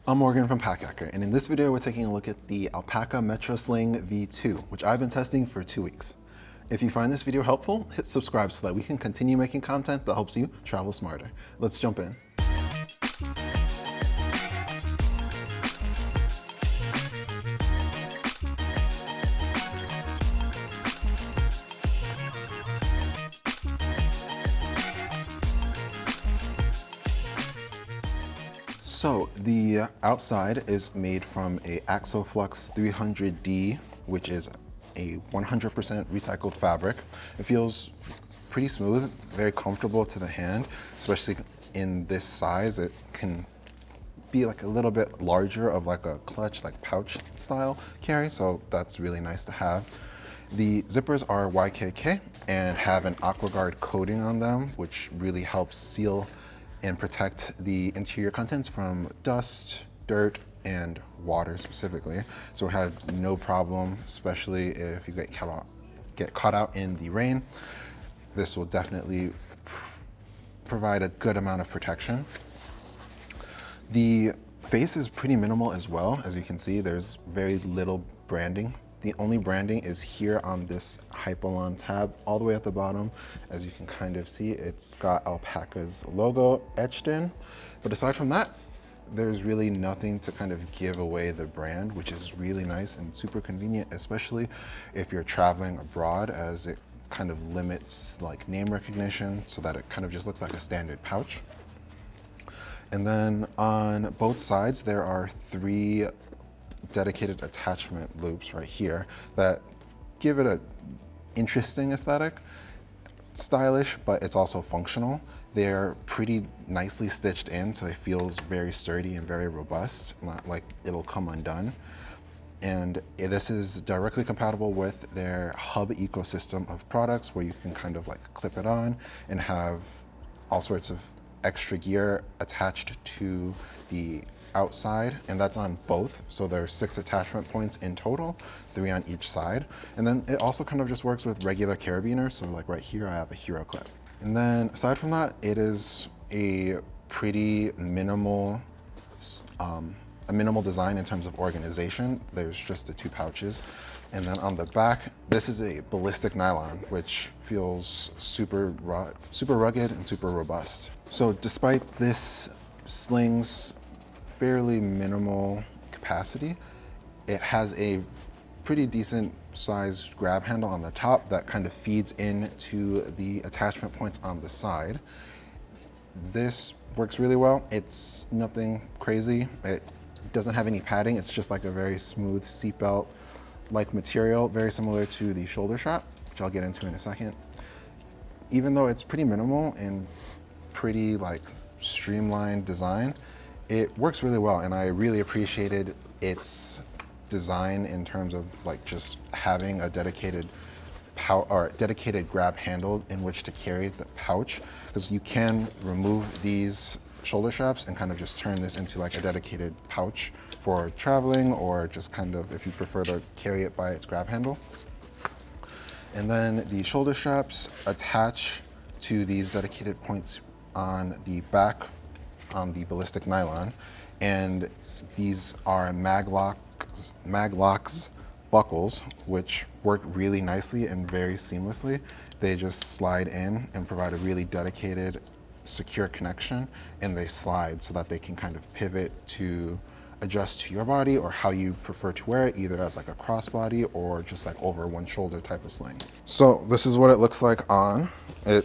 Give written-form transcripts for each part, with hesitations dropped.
I'm Morgan from Packhacker, and in this video we're taking a look at the ALPAKA Metro Sling V2, which I've been testing for 2 weeks. If you find this video helpful, hit subscribe so that we can continue making content that helps you travel smarter. Let's jump in. So the outside is made from a Axoflux 300D, which is a 100% recycled fabric. It feels pretty smooth, very comfortable to the hand, especially in this size. It can be like a little bit larger of like a clutch, like pouch style carry, so that's really nice to have. The zippers are YKK and have an AquaGuard coating on them, which really helps seal and protect the interior contents from dust, dirt, and water specifically. So we have no problem, especially if you get caught out in the rain. This will definitely provide a good amount of protection. The face is pretty minimal as well. As you can see, there's very little branding. The only branding is here on this Hypalon tab all the way at the bottom. As you can kind of see, it's got Alpaka's logo etched in. But aside from that, there's really nothing to kind of give away the brand, which is really nice and super convenient, especially if you're traveling abroad, as it kind of limits like name recognition so that it kind of just looks like a standard pouch. And then on both sides, there are 3 dedicated attachment loops right here that give it a interesting aesthetic, stylish, but it's also functional. They're pretty nicely stitched in, so it feels very sturdy and very robust, not like it'll come undone. And this is directly compatible with their hub ecosystem of products where you can kind of like clip it on and have all sorts of extra gear attached to the outside, and that's on both. So there's 6 attachment points in total, 3 on each side. And then it also kind of just works with regular carabiners. So like right here, I have a hero clip. And then aside from that, it is a pretty minimal, design in terms of organization. There's just the 2 pouches. And then on the back, this is a ballistic nylon, which feels super rugged and super robust. So despite this sling's fairly minimal capacity, it has a pretty decent sized grab handle on the top that kind of feeds into the attachment points on the side. This works really well. It's nothing crazy. It doesn't have any padding. It's just like a very smooth seatbelt like material, very similar to the shoulder strap, which I'll get into in a second. Even though it's pretty minimal and pretty like streamlined design, it works really well, and I really appreciated its design in terms of like just having a dedicated grab handle in which to carry the pouch, because you can remove these shoulder straps and kind of just turn this into like a dedicated pouch for traveling, or just kind of if you prefer to carry it by its grab handle. And then the shoulder straps attach to these dedicated points on the back on the ballistic nylon, and these are maglocks buckles, which work really nicely and very seamlessly. They just slide in and provide a really dedicated, secure connection, and they slide so that they can kind of pivot to adjust to your body or how you prefer to wear it, either as like a crossbody or just like over one shoulder type of sling. So this is what it looks like on. It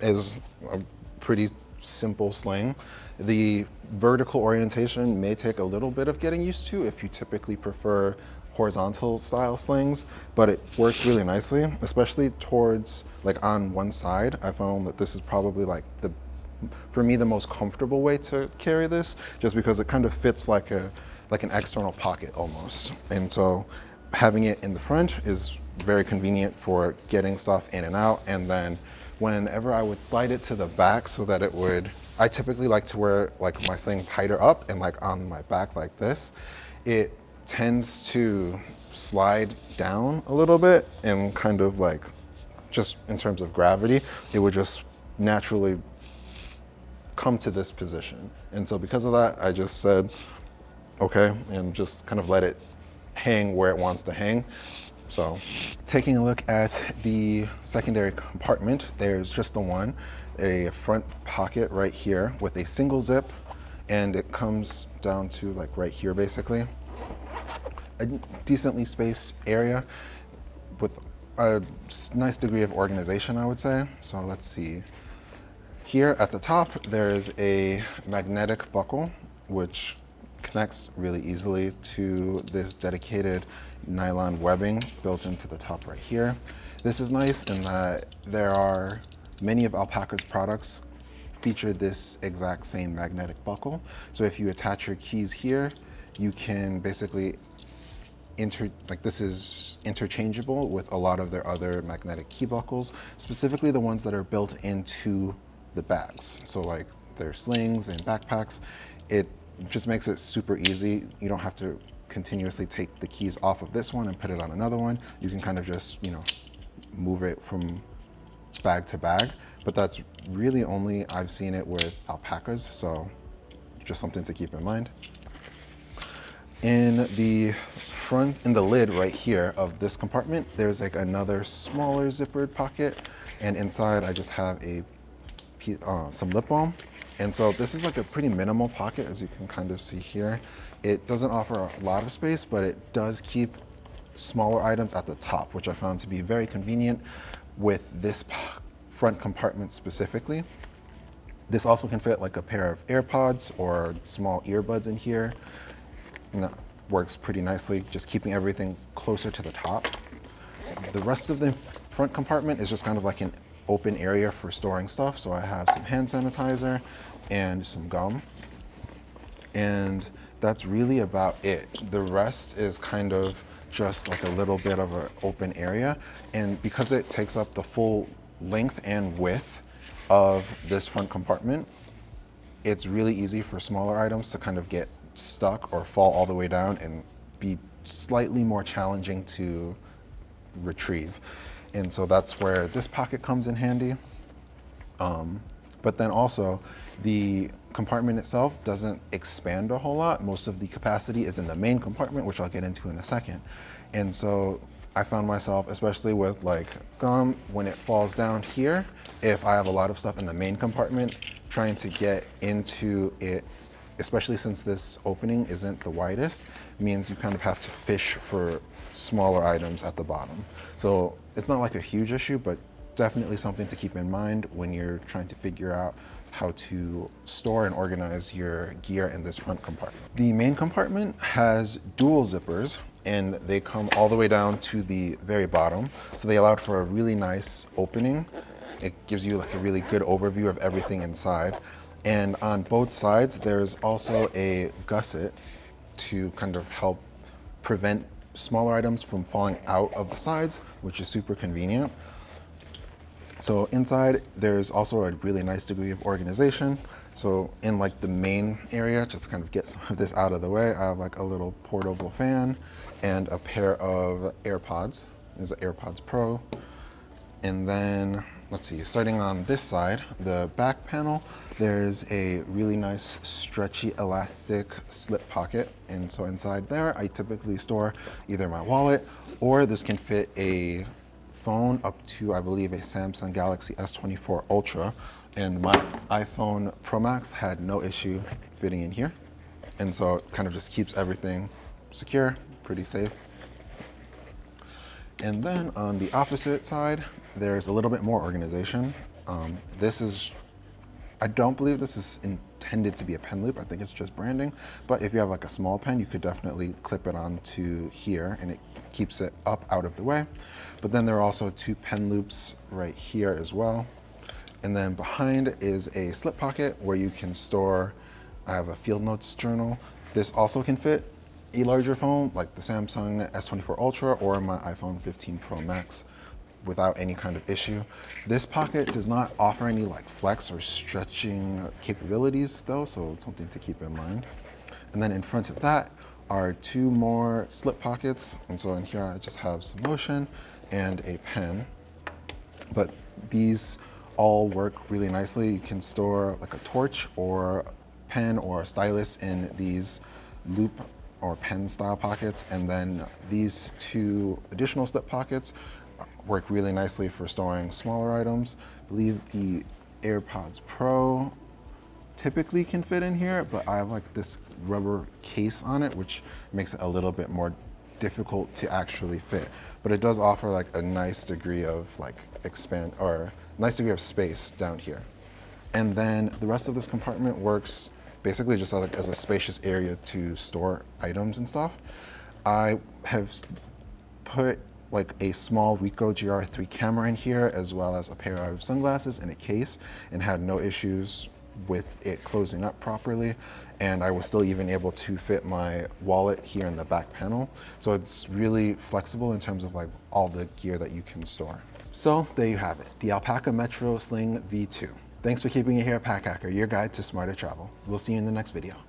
is a pretty simple sling. The vertical orientation may take a little bit of getting used to if you typically prefer horizontal style slings, but it works really nicely, especially towards like on one side. I found that this is probably like for me the most comfortable way to carry this, just because it kind of fits like an external pocket almost. And so having it in the front is very convenient for getting stuff in and out. And then whenever I would slide it to the back so that it would, I typically like to wear like my sling tighter up and like on my back like this. It tends to slide down a little bit, and kind of like, just in terms of gravity, it would just naturally come to this position. And so because of that, I just said, okay, and just kind of let it hang where it wants to hang. So taking a look at the secondary compartment, there's just the one, a front pocket right here with a single zip, and it comes down to like right here basically. A decently spaced area with a nice degree of organization, I would say. So let's see. Here at the top, there is a magnetic buckle, which connects really easily to this dedicated nylon webbing built into the top right here. This is nice in that there are many of Alpaka's products feature this exact same magnetic buckle. So if you attach your keys here, you can basically this is interchangeable with a lot of their other magnetic key buckles, specifically the ones that are built into the bags. So like their slings and backpacks, it just makes it super easy. You don't have to continuously take the keys off of this one and put it on another one. You can kind of just, move it from bag to bag, but that's really only I've seen it with Alpakas, so just something to keep in mind. In the lid right here of this compartment, there's like another smaller zippered pocket, and inside I just have some lip balm. And so this is like a pretty minimal pocket, as you can kind of see here. It doesn't offer a lot of space, but it does keep smaller items at the top, which I found to be very convenient with this front compartment specifically. This also can fit like a pair of AirPods or small earbuds in here. And that works pretty nicely, just keeping everything closer to the top. The rest of the front compartment is just kind of like an open area for storing stuff. So I have some hand sanitizer and some gum. And that's really about it. The rest is kind of just like a little bit of an open area. And because it takes up the full length and width of this front compartment, it's really easy for smaller items to kind of get stuck or fall all the way down and be slightly more challenging to retrieve. And so that's where this pocket comes in handy. But then also the compartment itself doesn't expand a whole lot. Most of the capacity is in the main compartment, which I'll get into in a second. And so I found myself, especially with like gum, when it falls down here, if I have a lot of stuff in the main compartment, trying to get into it, especially since this opening isn't the widest, means you kind of have to fish for smaller items at the bottom. So it's not like a huge issue, but definitely something to keep in mind when you're trying to figure out how to store and organize your gear in this front compartment. The main compartment has dual zippers, and they come all the way down to the very bottom. So they allowed for a really nice opening. It gives you like a really good overview of everything inside. And on both sides, there's also a gusset to kind of help prevent smaller items from falling out of the sides, which is super convenient. So inside, there's also a really nice degree of organization. So in like the main area, just to kind of get some of this out of the way, I have like a little portable fan and a pair of AirPods. This is an AirPods Pro. And then, let's see, starting on this side, the back panel, there's a really nice stretchy elastic slip pocket. And so inside there, I typically store either my wallet, or this can fit a phone up to, I believe, a Samsung Galaxy S24 Ultra. And my iPhone Pro Max had no issue fitting in here. And so it kind of just keeps everything secure, pretty safe. And then on the opposite side, there's a little bit more organization. I don't believe this is intended to be a pen loop. I think it's just branding. But if you have like a small pen, you could definitely clip it onto here, and it keeps it up out of the way. But then there are also two pen loops right here as well. And then behind is a slip pocket where you can store, I have a field notes journal. This also can fit a larger phone like the Samsung S24 Ultra or my iPhone 15 Pro Max without any kind of issue. This pocket does not offer any like flex or stretching capabilities though, so it's something to keep in mind. And then in front of that are two more slip pockets. And so in here I just have some lotion and a pen, but these all work really nicely. You can store like a torch or pen or a stylus in these loop or pen style pockets, and then these two additional step pockets work really nicely for storing smaller items. I believe the AirPods Pro typically can fit in here, but I have like this rubber case on it, which makes it a little bit more difficult to actually fit. But it does offer like a nice degree of like nice degree of space down here. And then the rest of this compartment works basically just as a spacious area to store items and stuff. I have put like a small Ricoh GR3 camera in here, as well as a pair of sunglasses in a case, and had no issues with it closing up properly. And I was still even able to fit my wallet here in the back panel. So it's really flexible in terms of like all the gear that you can store. So there you have it, the ALPAKA Metro Sling V2. Thanks for keeping it here at Pack Hacker, your guide to smarter travel. We'll see you in the next video.